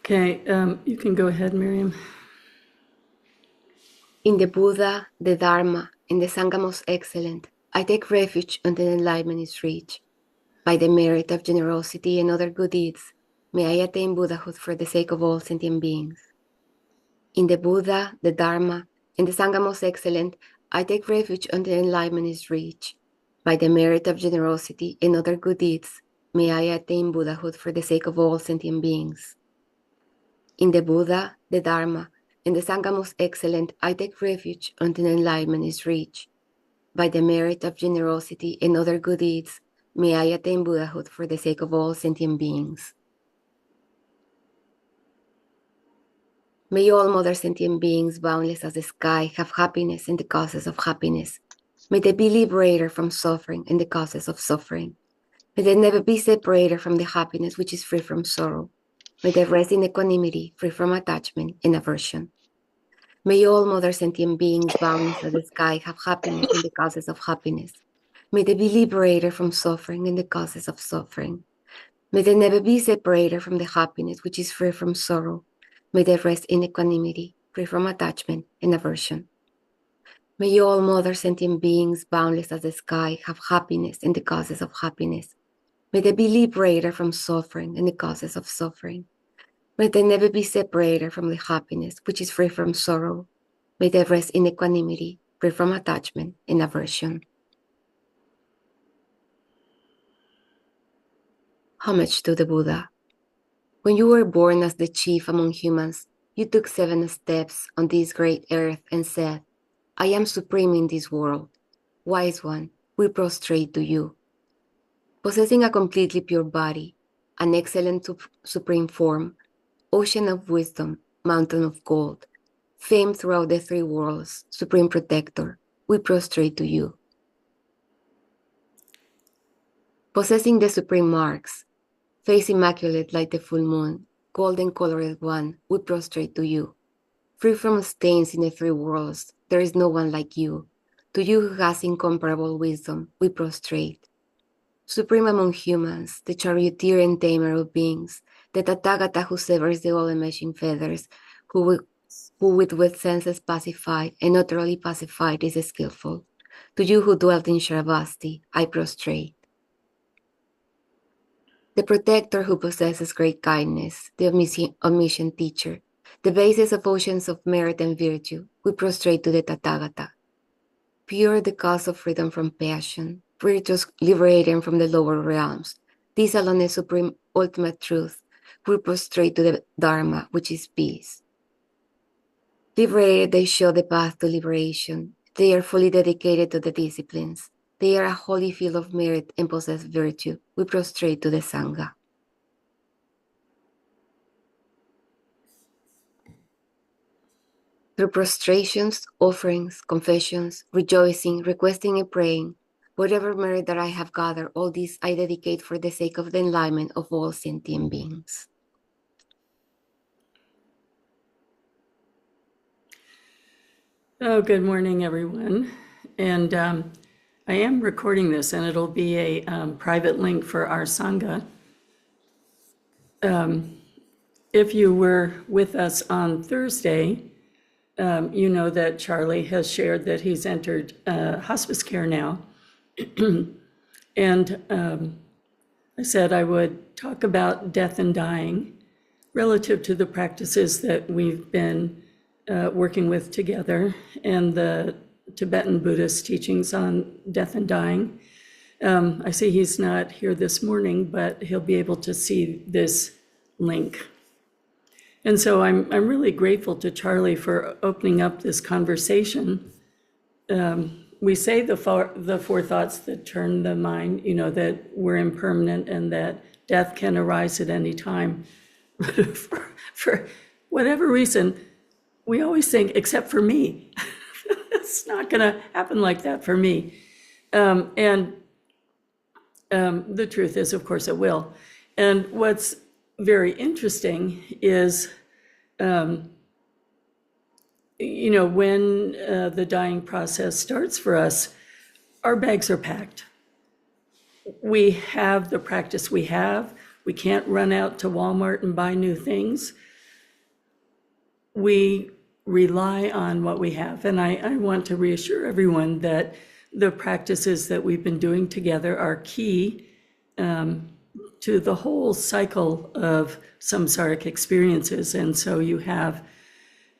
Okay, you can go ahead, Miriam. In the Buddha, the Dharma, and the Sangha most excellent, I take refuge until enlightenment is reached. By the merit of generosity and other good deeds, may I attain Buddhahood for the sake of all sentient beings. In the Buddha, the Dharma, and the Sangha most excellent, I take refuge until enlightenment is reached. By the merit of generosity and other good deeds, may I attain Buddhahood for the sake of all sentient beings. In the Buddha, the Dharma, and the Sangha most excellent, I take refuge until enlightenment is reached. By the merit of generosity and other good deeds, may I attain Buddhahood for the sake of all sentient beings. May all mother sentient beings, boundless as the sky, have happiness and the causes of happiness. May they be liberated from suffering and the causes of suffering. May they never be separated from the happiness which is free from sorrow. May they rest in equanimity, free from attachment and aversion. May all mother sentient beings, boundless as the sky, have happiness and the causes of happiness. May they be liberated from suffering and the causes of suffering. May they never be separated from the happiness which is free from sorrow. May they rest in equanimity, free from attachment and aversion. May all mother sentient beings, boundless as the sky, have happiness and the causes of happiness. May they be liberated from suffering and the causes of suffering. May they never be separated from the happiness which is free from sorrow. May they rest in equanimity, free from attachment and aversion. Homage to the Buddha. When you were born as the chief among humans, you took 7 steps on this great earth and said, I am supreme in this world. Wise one, we prostrate to you. Possessing a completely pure body, an excellent supreme form, ocean of wisdom, mountain of gold, famed throughout the 3 worlds, supreme protector, we prostrate to you. Possessing the supreme marks, face immaculate like the full moon, golden colored one, we prostrate to you. Free from stains in the 3 worlds, there is no one like you. To you who has incomparable wisdom, we prostrate. Supreme among humans, the charioteer and tamer of beings, the Tathagata who severs the all-enmeshing feathers, who with senses pacified and utterly pacified is skillful. To you who dwelt in Shravasti, I prostrate. The protector who possesses great kindness, the omniscient teacher, the basis of oceans of merit and virtue, we prostrate to the Tathagata. Pure the cause of freedom from passion, virtuous liberating from the lower realms. This alone is supreme ultimate truth. We prostrate to the Dharma, which is peace. Liberated, they show the path to liberation. They are fully dedicated to the disciplines. They are a holy field of merit and possess virtue. We prostrate to the Sangha. Through prostrations, offerings, confessions, rejoicing, requesting and praying, whatever merit that I have gathered, all these I dedicate for the sake of the enlightenment of all sentient beings. Oh, good morning, everyone. And I am recording this, and it'll be a private link for our Sangha. If you were with us on Thursday, you know that Charlie has shared that he's entered hospice care now. And I said I would talk about death and dying relative to the practices that we've been working with together and the Tibetan Buddhist teachings on death and dying. I see he's not here this morning, but he'll be able to see this link. And so I'm really grateful to Charlie for opening up this conversation. We say the 4 thoughts that turn the mind, that we're impermanent and that death can arise at any time. for whatever reason, we always think, except for me. It's not going to happen like that for me. And the truth is, of course, it will. And what's very interesting is, when the dying process starts for us, our bags are packed. We have the practice we have. We can't run out to Walmart and buy new things. we rely on what we have. And I want to reassure everyone that the practices that we've been doing together are key to the whole cycle of samsaric experiences. And so you have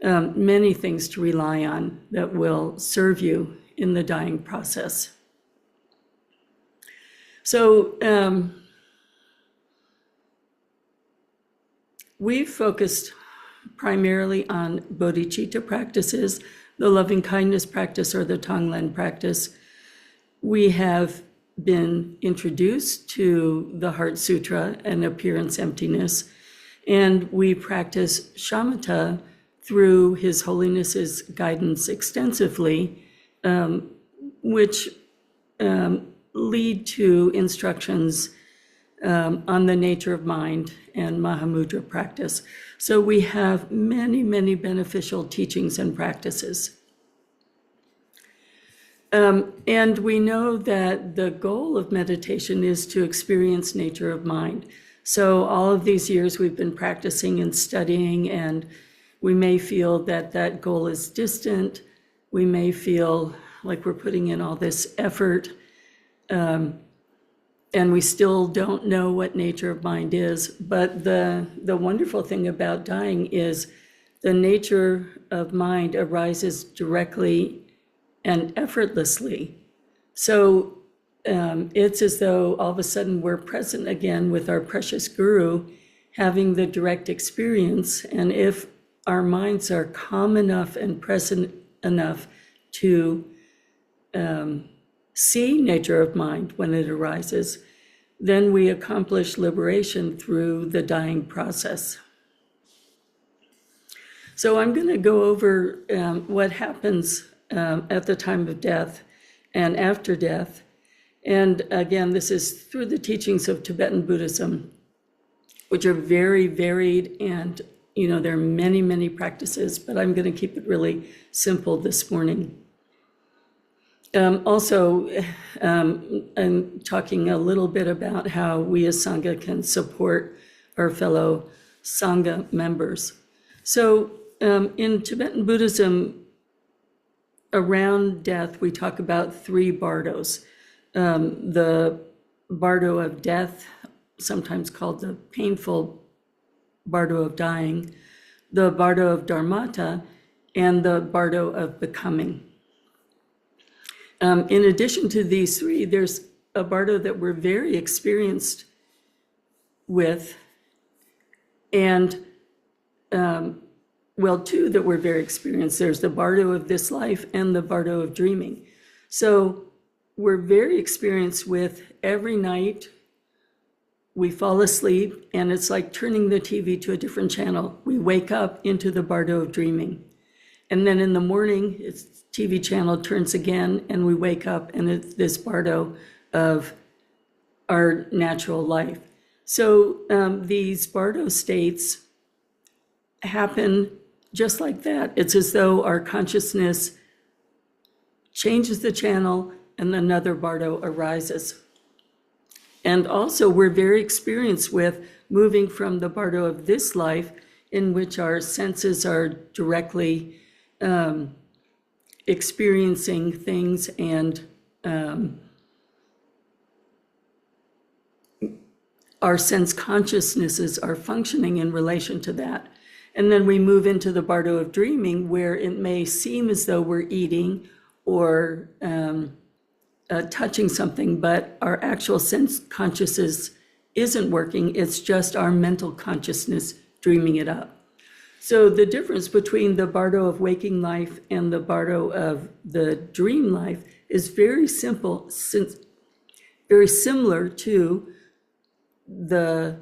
many things to rely on that will serve you in the dying process. So we've focused primarily on bodhicitta practices, the loving kindness practice or the Tonglen practice. We have been introduced to the Heart Sutra and appearance emptiness, and we practice shamatha through His Holiness's guidance extensively, which lead to instructions on the nature of mind and Mahamudra practice. So we have many, many beneficial teachings and practices. And we know that the goal of meditation is to experience nature of mind. So all of these years we've been practicing and studying, and we may feel that that goal is distant. We may feel like we're putting in all this effort, and we still don't know what nature of mind is. But the wonderful thing about dying is the nature of mind arises directly and effortlessly. So it's as though all of a sudden we're present again with our precious guru, having the direct experience. And if our minds are calm enough and present enough to see nature of mind when it arises, then we accomplish liberation through the dying process. So I'm going to go over what happens at the time of death and after death. And again, this is through the teachings of Tibetan Buddhism, which are very varied, and there are many, many practices, but I'm going to keep it really simple this morning. Also, I'm talking a little bit about how we as Sangha can support our fellow Sangha members. So in Tibetan Buddhism, around death, we talk about three bardos. The bardo of death, sometimes called the painful bardo of dying, the bardo of dharmata, and the bardo of becoming. In addition to these three, there's a bardo that we're very experienced with, and two that we're very experienced. There's the bardo of this life and the bardo of dreaming. So we're very experienced with every night we fall asleep, and it's like turning the TV to a different channel. We wake up into the bardo of dreaming. And then in the morning, it's TV channel turns again, and we wake up, and it's this bardo of our natural life. So these bardo states happen just like that. It's as though our consciousness changes the channel and another bardo arises. And also we're very experienced with moving from the bardo of this life, in which our senses are directly experiencing things, and our sense consciousnesses are functioning in relation to that. And then we move into the bardo of dreaming, where it may seem as though we're eating or touching something, but our actual sense consciousness isn't working. It's just our mental consciousness dreaming it up. So the difference between the bardo of waking life and the bardo of the dream life is very simple, very similar to the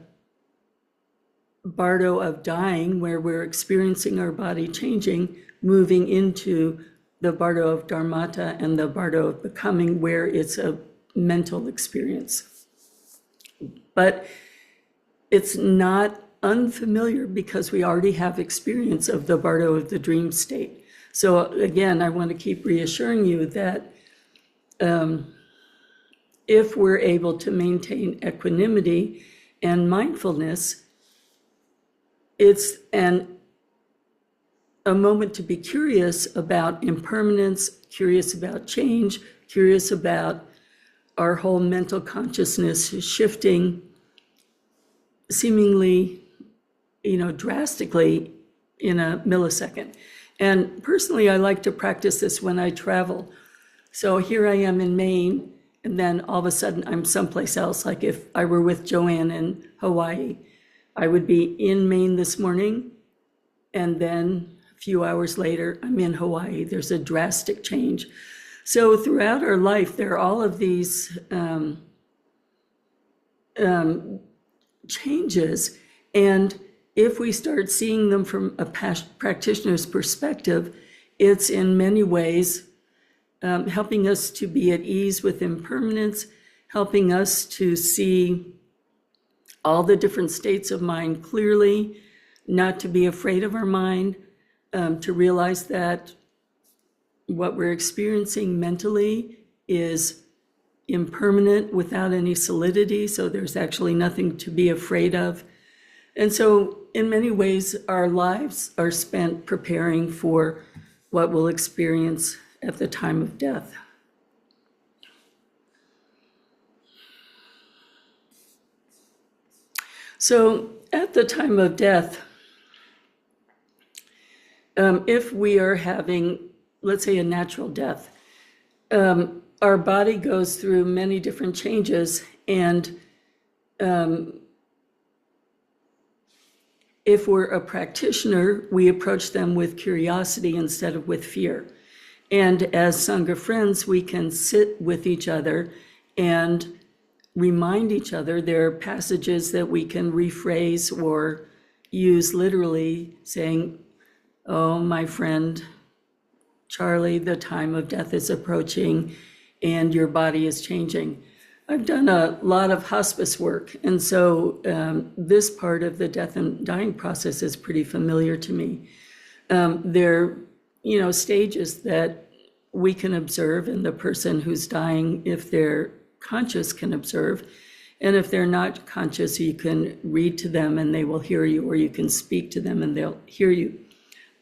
bardo of dying, where we're experiencing our body changing, moving into the bardo of dharmata and the bardo of becoming, where it's a mental experience. But it's not unfamiliar because we already have experience of the bardo of the dream state. So again, I want to keep reassuring you that if we're able to maintain equanimity and mindfulness, it's an a moment to be curious about impermanence, curious about change, curious about our whole mental consciousness shifting seemingly, drastically in a millisecond. And personally, I like to practice this when I travel. So here I am in Maine, and then all of a sudden I'm someplace else. Like if I were with Joanne in Hawaii, I would be in Maine this morning, and then a few hours later, I'm in Hawaii. There's a drastic change. So throughout our life, there are all of these changes, and if we start seeing them from a practitioner's perspective, it's in many ways helping us to be at ease with impermanence, helping us to see all the different states of mind clearly, not to be afraid of our mind, to realize that what we're experiencing mentally is impermanent without any solidity, so there's actually nothing to be afraid of. And so in many ways, our lives are spent preparing for what we'll experience at the time of death. So at the time of death, if we are having, let's say, a natural death, our body goes through many different changes, and if we're a practitioner, we approach them with curiosity instead of with fear. And as Sangha friends, we can sit with each other and remind each other. There are passages that we can rephrase or use literally, saying, "Oh, my friend Charlie, the time of death is approaching and your body is changing." I've done a lot of hospice work, and so this part of the death and dying process is pretty familiar to me. There are, stages that we can observe, and the person who's dying, if they're conscious, can observe. And if they're not conscious, you can read to them and they will hear you, or you can speak to them and they'll hear you.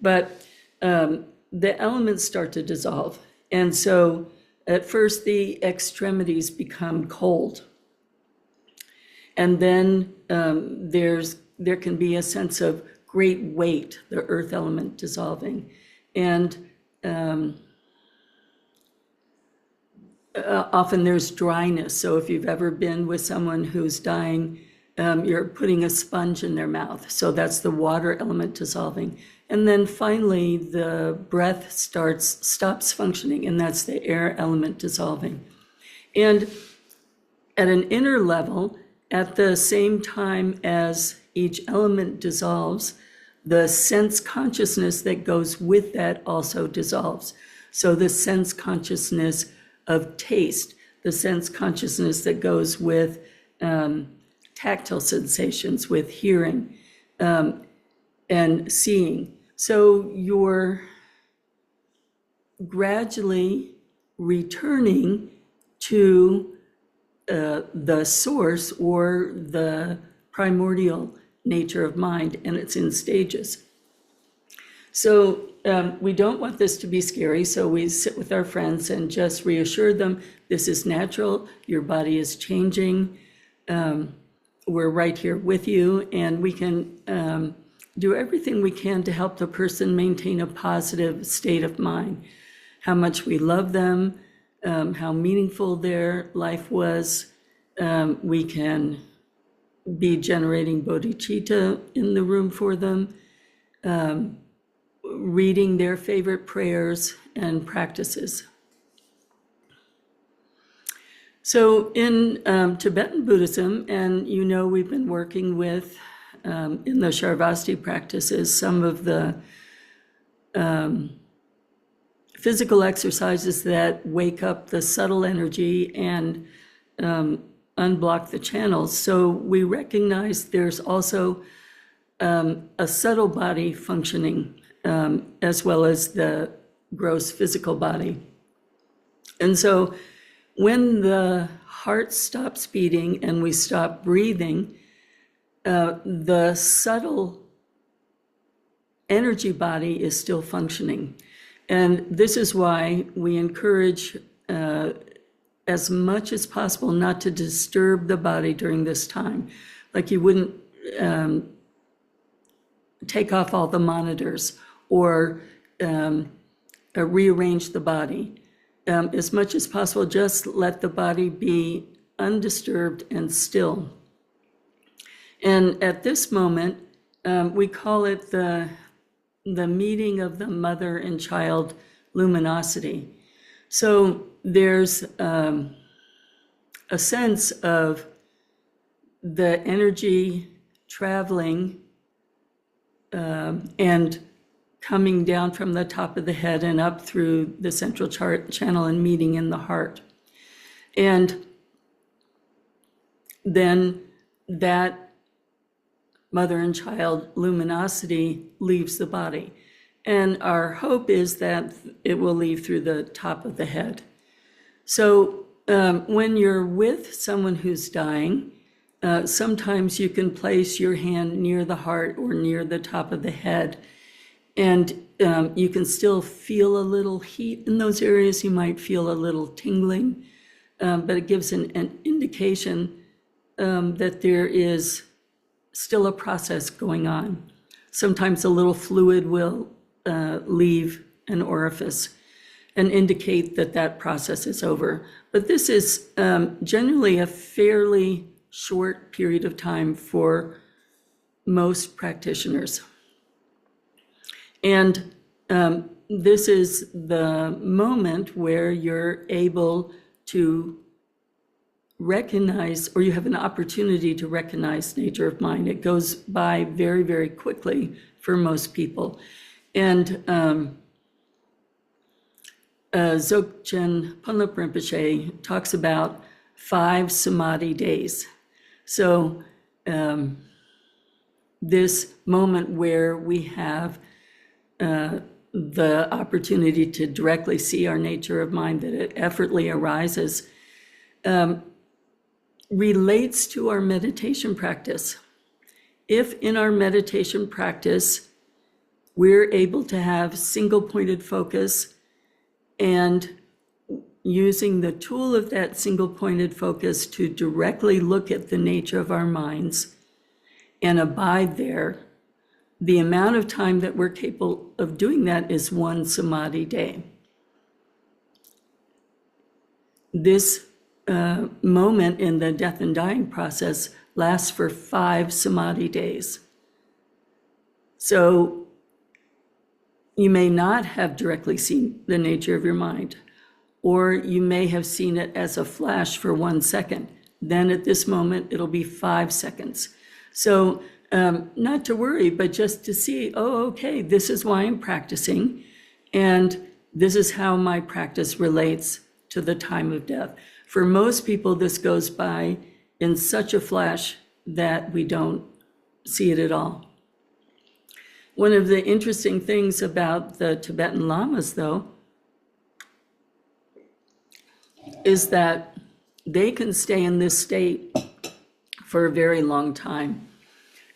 But the elements start to dissolve. And so at first, the extremities become cold. And then there can be a sense of great weight, the earth element dissolving. And often there's dryness. So if you've ever been with someone who's dying, you're putting a sponge in their mouth. So that's the water element dissolving. And then finally, the breath stops functioning, and that's the air element dissolving. And at an inner level, at the same time as each element dissolves, the sense consciousness that goes with that also dissolves. So the sense consciousness of taste, the sense consciousness that goes with tactile sensations, with hearing and seeing. So you're gradually returning to the source or the primordial nature of mind, and it's in stages. So we don't want this to be scary, so we sit with our friends and just reassure them, this is natural, your body is changing, we're right here with you, and we can do everything we can to help the person maintain a positive state of mind. How much we love them, how meaningful their life was. We can be generating bodhicitta in the room for them, reading their favorite prayers and practices. So in Tibetan Buddhism, and we've been working with, in the Sharvasti practices, some of the physical exercises that wake up the subtle energy and unblock the channels. So we recognize there's also a subtle body functioning as well as the gross physical body. And so when the heart stops beating and we stop breathing, the subtle energy body is still functioning. And this is why we encourage as much as possible not to disturb the body during this time. Like you wouldn't take off all the monitors or rearrange the body. As much as possible, just let the body be undisturbed and still. And at this moment, we call it the meeting of the mother and child luminosity. So there's a sense of the energy traveling and coming down from the top of the head and up through the central channel and meeting in the heart. And then that mother and child luminosity leaves the body. And our hope is that it will leave through the top of the head. So when you're with someone who's dying, sometimes you can place your hand near the heart or near the top of the head, and you can still feel a little heat in those areas. You might feel a little tingling, but it gives an indication that there is still a process going on. Sometimes a little fluid will leave an orifice and indicate that that process is over. But this is generally a fairly short period of time for most practitioners. And this is the moment where you're able to recognize, or you have an opportunity to recognize nature of mind. It goes by very, very quickly for most people. And Dzogchen Ponlop Rinpoche talks about 5 samadhi days. So this moment where we have the opportunity to directly see our nature of mind, that it effortlessly arises, relates to our meditation practice. If in our meditation practice, we're able to have single-pointed focus and using the tool of that single-pointed focus to directly look at the nature of our minds and abide there, the amount of time that we're capable of doing that is 1 samadhi day. This moment in the death and dying process lasts for 5 samadhi days. So you may not have directly seen the nature of your mind, or you may have seen it as a flash for 1 second. Then at this moment, it'll be 5 seconds. So not to worry, but just to see, oh, okay, this is why I'm practicing, and this is how my practice relates to the time of death. For most people, this goes by in such a flash that we don't see it at all. One of the interesting things about the Tibetan lamas, though, is that they can stay in this state for a very long time.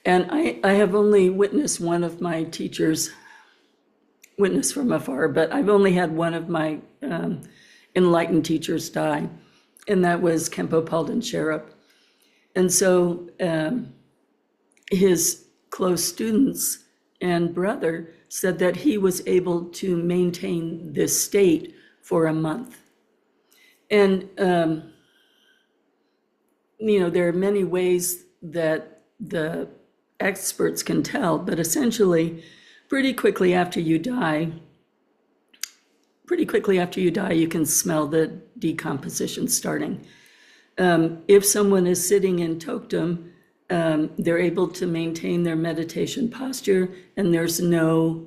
And I have only witnessed one of my teachers, witnessed from afar, but I've only had one of my enlightened teachers die, and that was Khenpo Palden Sherab. And so his close students and brother said that he was able to maintain this state for a month. And, there are many ways that the experts can tell, but essentially, pretty quickly after you die, you can smell the decomposition starting. If someone is sitting in Toktum, they're able to maintain their meditation posture, and there's no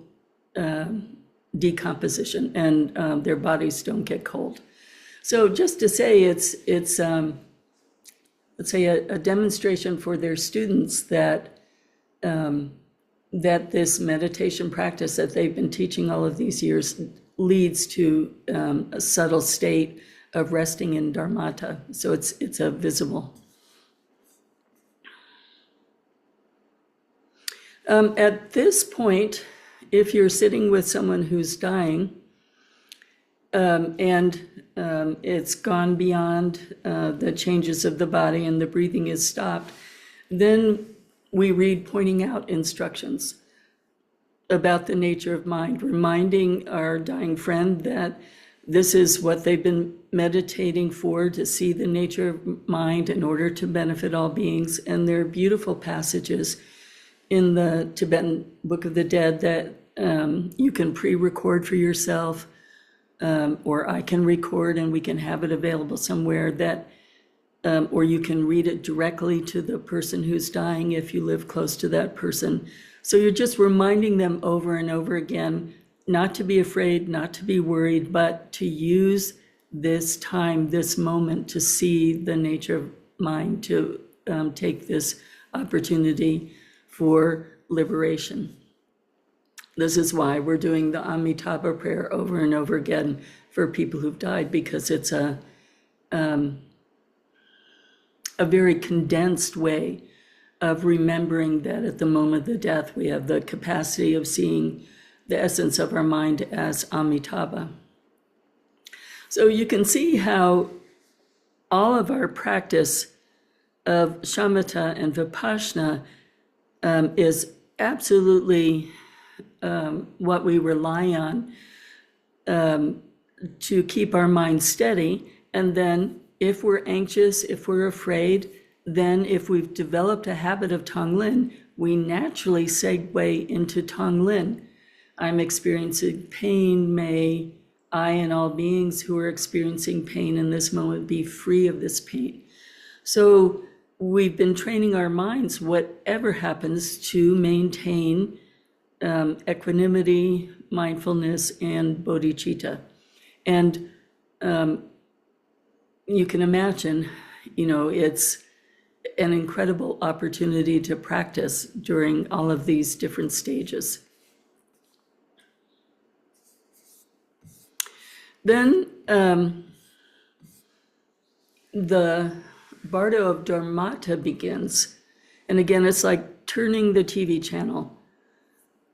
decomposition, and their bodies don't get cold. So just to say, it's let's say a demonstration for their students that that this meditation practice that they've been teaching all of these years leads to a subtle state of resting in dharmata. So it's a visible. At this point if you're sitting with someone who's dying, and it's gone beyond the changes of the body and the breathing is stopped, then we read pointing out instructions about the nature of mind, reminding our dying friend that this is what they've been meditating for, to see the nature of mind in order to benefit all beings. And there are beautiful passages in the Tibetan Book of the Dead that you can pre-record for yourself, or I can record and we can have it available somewhere, that or you can read it directly to the person who's dying if you live close to that person. So you're just reminding them over and over again not to be afraid, not to be worried, but to use this time, this moment, to see the nature of mind, to take this opportunity for liberation. This is why we're doing the Amitabha prayer over and over again for people who've died, because it's a very condensed way of remembering that at the moment of the death, we have the capacity of seeing the essence of our mind as Amitabha. So you can see how all of our practice of shamatha and vipassana is absolutely what we rely on to keep our mind steady. And then if we're anxious, if we're afraid, then if we've developed a habit of Tonglen, we naturally segue into Tonglen. I'm experiencing pain. May I and all beings who are experiencing pain in this moment be free of this pain. So we've been training our minds, whatever happens, to maintain equanimity, mindfulness, and bodhicitta. And you can imagine, it's an incredible opportunity to practice during all of these different stages. Then the Bardo of Dharmata begins. And again, it's like turning the TV channel.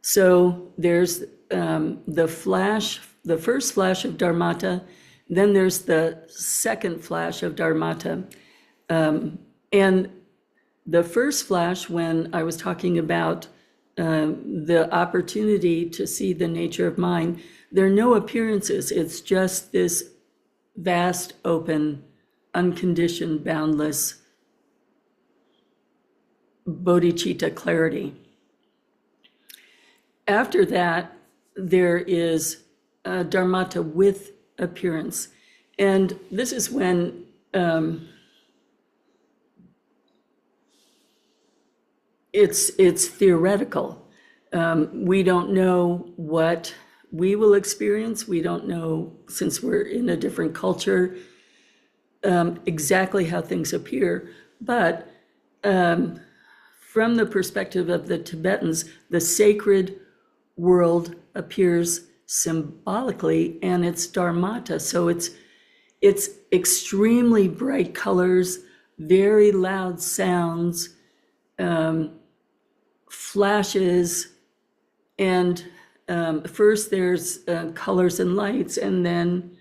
So there's the first flash of Dharmata, then there's the second flash of Dharmata. And the first flash, when I was talking about the opportunity to see the nature of mind, there are no appearances. It's just this vast, open, unconditioned, boundless bodhicitta clarity. After that, there is Dharmata with appearance. And this is when it's theoretical. We don't know what we will experience. We don't know, since we're in a different culture, exactly how things appear. But from the perspective of the Tibetans, the sacred world appears symbolically, and it's Dharmata. So it's extremely bright colors, very loud sounds, flashes, and first there's colors and lights, and then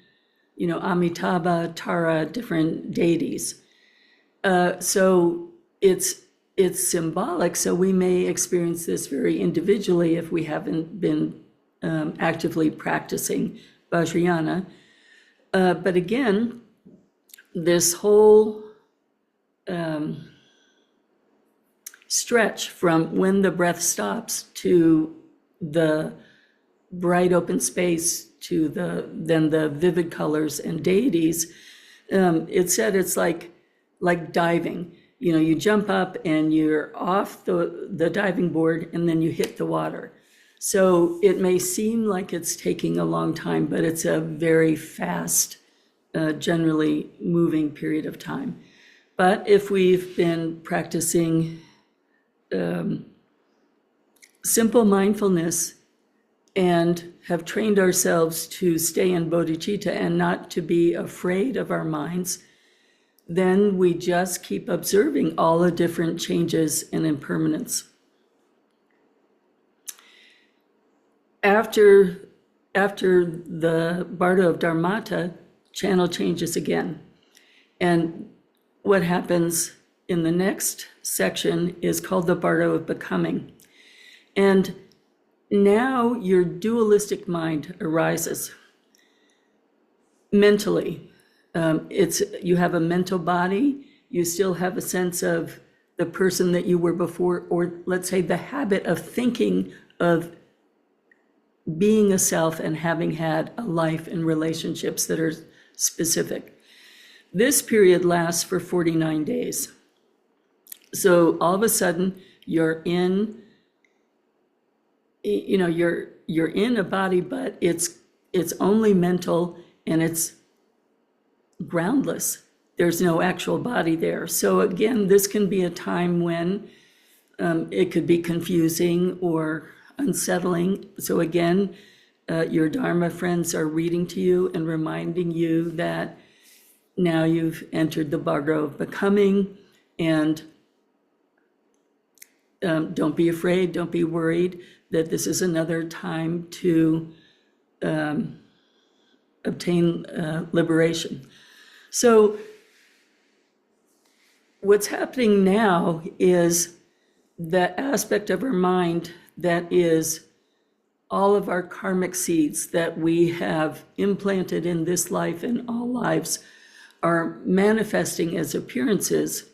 Amitabha, Tara, different deities. So it's symbolic. So we may experience this very individually if we haven't been actively practicing Vajrayana. But again, this whole stretch from when the breath stops to the bright open space to then the vivid colors and deities, it said it's like diving. You jump up and you're off the diving board and then you hit the water. So it may seem like it's taking a long time, but it's a very fast, generally moving period of time. But if we've been practicing simple mindfulness and have trained ourselves to stay in bodhicitta and not to be afraid of our minds, then we just keep observing all the different changes and impermanence. after the Bardo of Dharmata, channel changes again. And what happens in the next section is called the Bardo of Becoming. And now your dualistic mind arises mentally. You have a mental body, you still have a sense of the person that you were before, or let's say the habit of thinking of being a self and having had a life and relationships that are specific. This period lasts for 49 days. So all of a sudden you're in, you're in a body, but it's only mental and it's groundless. There's no actual body there. So again, this can be a time when it could be confusing or unsettling. So again, your Dharma friends are reading to you and reminding you that now you've entered the Bardo of Becoming, and don't be afraid, don't be worried that this is another time to obtain liberation. So what's happening now is the aspect of our mind that is all of our karmic seeds that we have implanted in this life and all lives are manifesting as appearances.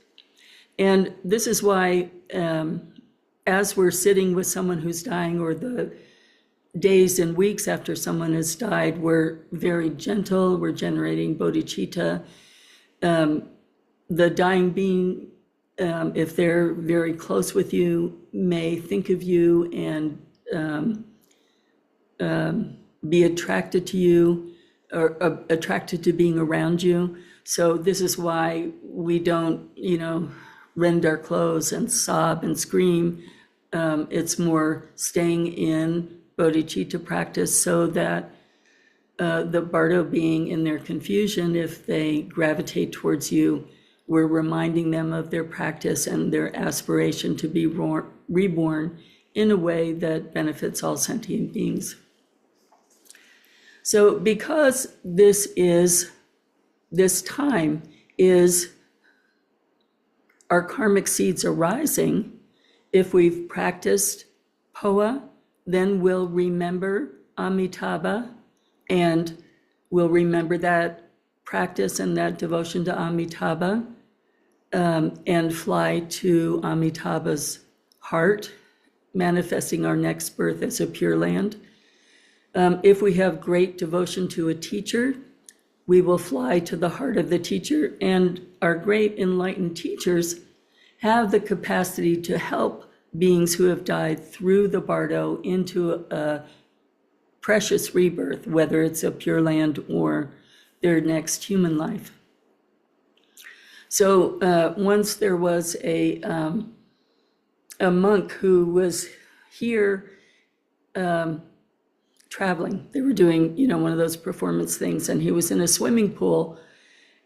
And this is why, as we're sitting with someone who's dying, or the days and weeks after someone has died, we're very gentle, we're generating bodhicitta. The dying being, if they're very close with you, may think of you and be attracted to you, or attracted to being around you. So this is why we don't, rend our clothes and sob and scream. It's more staying in bodhicitta practice, so that the Bardo being in their confusion, if they gravitate towards you, we're reminding them of their practice and their aspiration to be reborn in a way that benefits all sentient beings. So because this time is our karmic seeds arising, if we've practiced POA, then we'll remember Amitabha, and we'll remember that practice and that devotion to Amitabha, and fly to Amitabha's heart, manifesting our next birth as a Pure Land. If we have great devotion to a teacher, we will fly to the heart of the teacher, and our great enlightened teachers have the capacity to help beings who have died through the Bardo into a precious rebirth, whether it's a Pure Land or their next human life. So once there was a monk who was here traveling. They were doing, one of those performance things, and he was in a swimming pool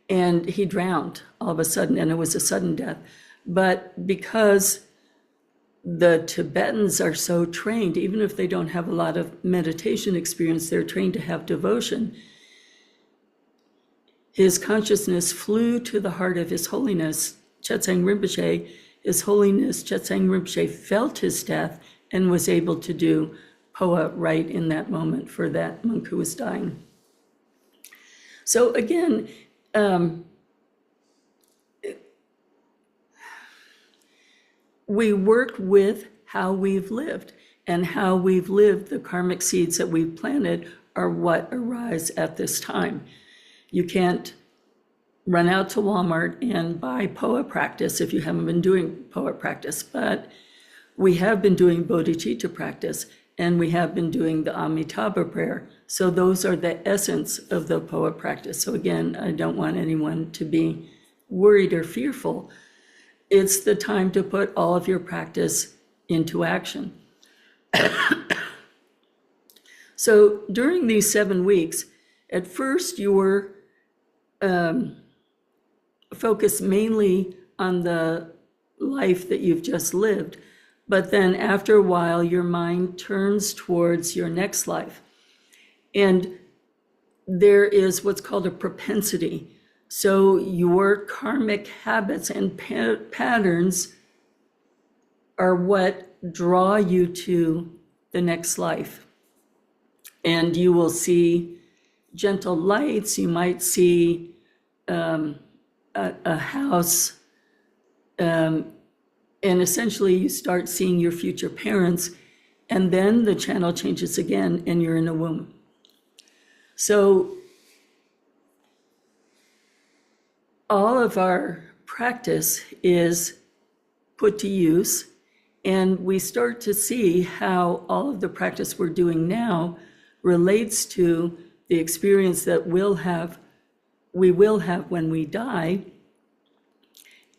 and he drowned all of a sudden, and it was a sudden death. But because the Tibetans are so trained, even if they don't have a lot of meditation experience, they're trained to have devotion. His consciousness flew to the heart of His Holiness, Chetsang Rinpoche. His Holiness, Chetsang Rinpoche, felt his death and was able to do POA right in that moment for that monk who was dying. So again, we work with how we've lived, and how we've lived, the karmic seeds that we've planted are what arise at this time. You can't run out to Walmart and buy POA practice if you haven't been doing POA practice, but we have been doing bodhicitta practice, and we have been doing the Amitabha prayer. So those are the essence of the POA practice. So again, I don't want anyone to be worried or fearful. It's the time to put all of your practice into action. So during these 7 weeks, at first you were focused mainly on the life that you've just lived, But then after a while, your mind turns towards your next life. And there is what's called a propensity. So your karmic habits and patterns are what draw you to the next life. And you will see gentle lights. You might see a house, and essentially you start seeing your future parents, and then the channel changes again and you're in a womb. So all of our practice is put to use, and we start to see how all of the practice we're doing now relates to the experience that we will have when we die,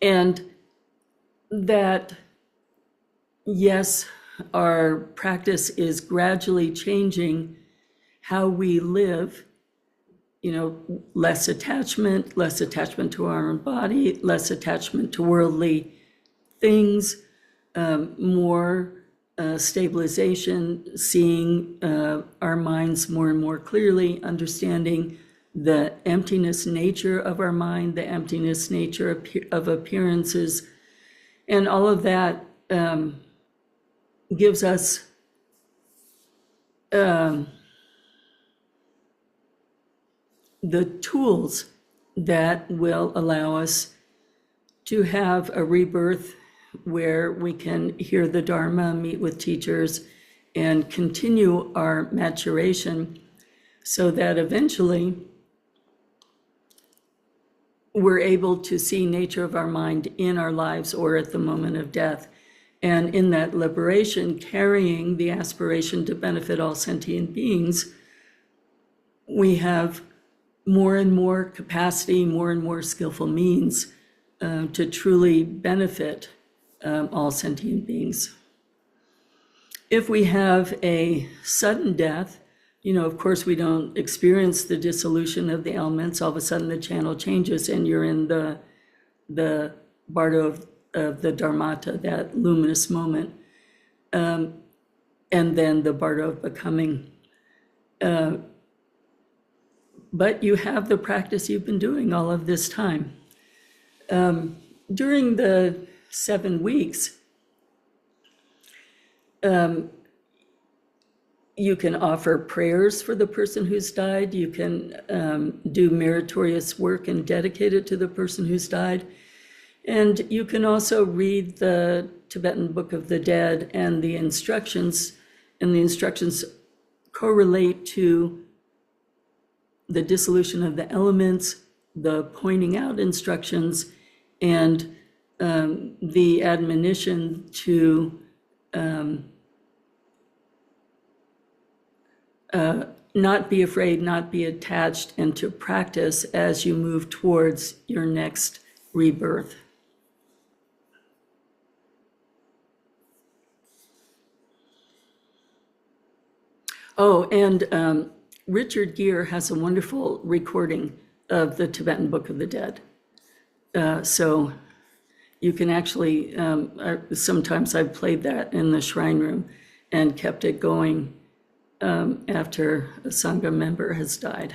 and that, yes, our practice is gradually changing how we live, less attachment to our own body, less attachment to worldly things, more stabilization, seeing our minds more and more clearly, understanding the emptiness nature of our mind, the emptiness nature of appearances, and all of that gives us the tools that will allow us to have a rebirth where we can hear the Dharma, meet with teachers, and continue our maturation so that eventually we're able to see nature of our mind in our lives or at the moment of death. And in that liberation, carrying the aspiration to benefit all sentient beings, we have more and more capacity, more and more skillful means to truly benefit all sentient beings. If we have a sudden death, of course, we don't experience the dissolution of the elements. All of a sudden, the channel changes, and you're in the bardo of the Dharmata, that luminous moment, and then the bardo of becoming. But you have the practice you've been doing all of this time. During the 7 weeks, you can offer prayers for the person who's died. You can do meritorious work and dedicate it to the person who's died. And you can also read the Tibetan Book of the Dead and the instructions correlate to the dissolution of the elements, the pointing out instructions, and the admonition to not be afraid, not be attached, and to practice as you move towards your next rebirth. Oh, and Richard Gere has a wonderful recording of the Tibetan Book of the Dead. So you can actually, sometimes I've played that in the shrine room and kept it going after a Sangha member has died.